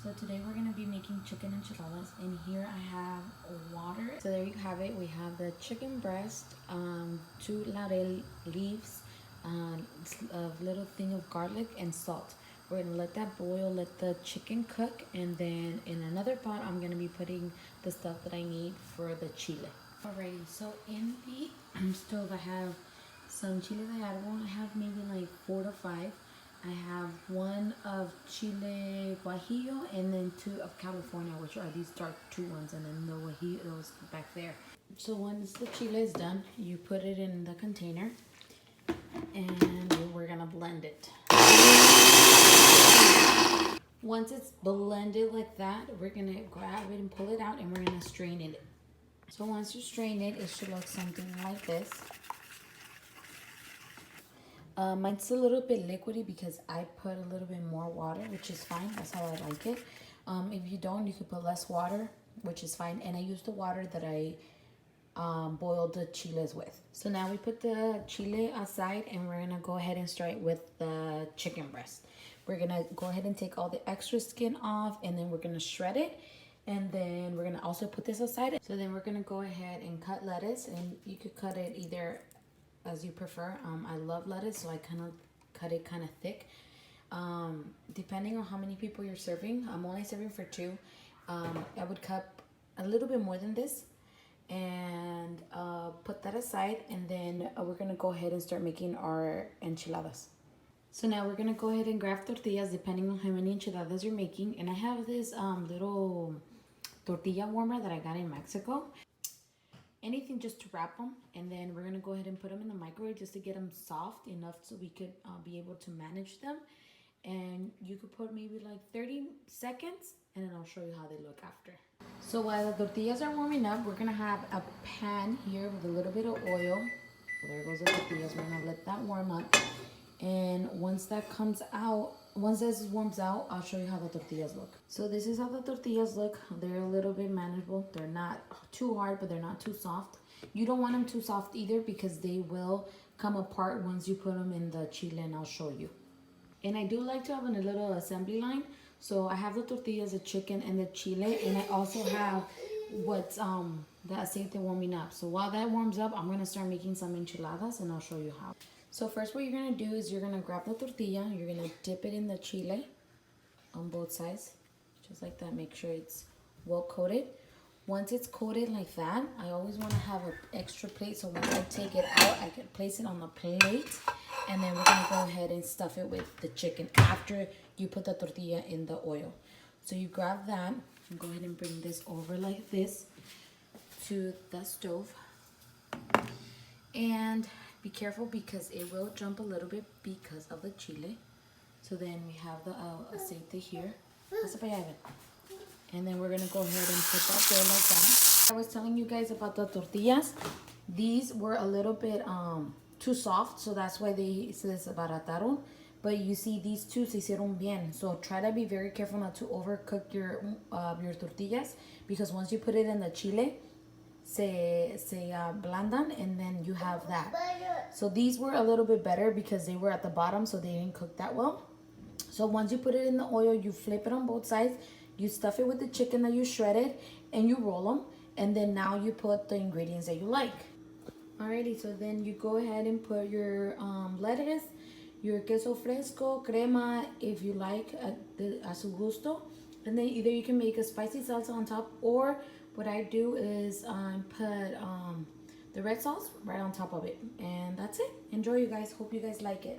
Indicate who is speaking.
Speaker 1: So today we're going to be making chicken enchiladas, and here I have water. So there you have it. We have the chicken breast, 2 Laurel leaves, a little thing of garlic and salt. We're going to let that boil, let the chicken cook, and then in another pot I'm going to be putting the stuff that I need for the chile. Alrighty, so in the stove I have some chile de árbol. I have maybe like 4 to 5. I have 1 of Chile wahillo and then 2 of California, which are these dark 2 ones, and then the wahillos back there. So once the chile is done, you put it in the container and we're gonna blend it. Once it's blended like that, we're gonna grab it and pull it out, and we're gonna strain it. So once you strain it, it should look something like this. Mine's a little bit liquidy because I put a little bit more water, which is fine. That's how I like it. If you don't, you could put less water, which is fine. And I use the water that I boiled the chiles with. So now we put the chile aside, and we're gonna go ahead and start with the chicken breast. We're gonna go ahead and take all the extra skin off, and then we're gonna shred it. And then we're gonna also put this aside. So then we're gonna go ahead and cut lettuce, and you could cut it either as you prefer. I love lettuce, so I kind of cut it kind of thick. Depending on how many people you're serving, I'm only serving for 2. I would cut a little bit more than this and put that aside, and then we're gonna go ahead and start making our enchiladas. So now we're gonna go ahead and grab tortillas depending on how many enchiladas you're making. And I have this little tortilla warmer that I got in Mexico. Anything just to wrap them, and then we're gonna go ahead and put them in the microwave just to get them soft enough so we could be able to manage them. And you could put maybe like 30 seconds, and then I'll show you how they look after. So while the tortillas are warming up, we're gonna have a pan here with a little bit of oil. So there goes the tortillas. We're gonna let that warm up, and once that comes out, once this warms out, I'll show you how the tortillas look. So this is how the tortillas look. They're a little bit manageable. They're not too hard, but they're not too soft. You don't want them too soft either, because they will come apart once you put them in the chile, and I'll show you. And I do like to have a little assembly line. So I have the tortillas, the chicken, and the chile, and I also have what's the aceite warming up. So while that warms up, I'm gonna start making some enchiladas, and I'll show you how. So first what you're gonna do is you're gonna grab the tortilla, you're gonna dip it in the chile on both sides, just like that. Make sure it's well coated. Once it's coated like that, I always wanna have an extra plate, so once I take it out, I can place it on the plate, and then we're gonna go ahead and stuff it with the chicken after you put the tortilla in the oil. So you grab that, and go ahead and bring this over like this to the stove. And be careful because it will jump a little bit because of the chile. So then we have the aceite here. And then we're gonna go ahead and put that there like that. I was telling you guys about the tortillas. These were a little bit too soft, so that's why they se desbarataron. But you see, these 2 se hicieron bien. So try to be very careful not to overcook your tortillas, because once you put it in the chile, se blandan, and then you have that. So these were a little bit better because they were at the bottom, so they didn't cook that well. So once you put it in the oil, you flip it on both sides, you stuff it with the chicken that you shredded, and you roll them, and then now you put the ingredients that you like. Alrighty, so then you go ahead and put your lettuce, your queso fresco, crema, if you like, a su gusto. And then either you can make a spicy salsa on top, or what I do is put the red sauce right on top of it. And that's it. Enjoy, you guys. Hope you guys like it.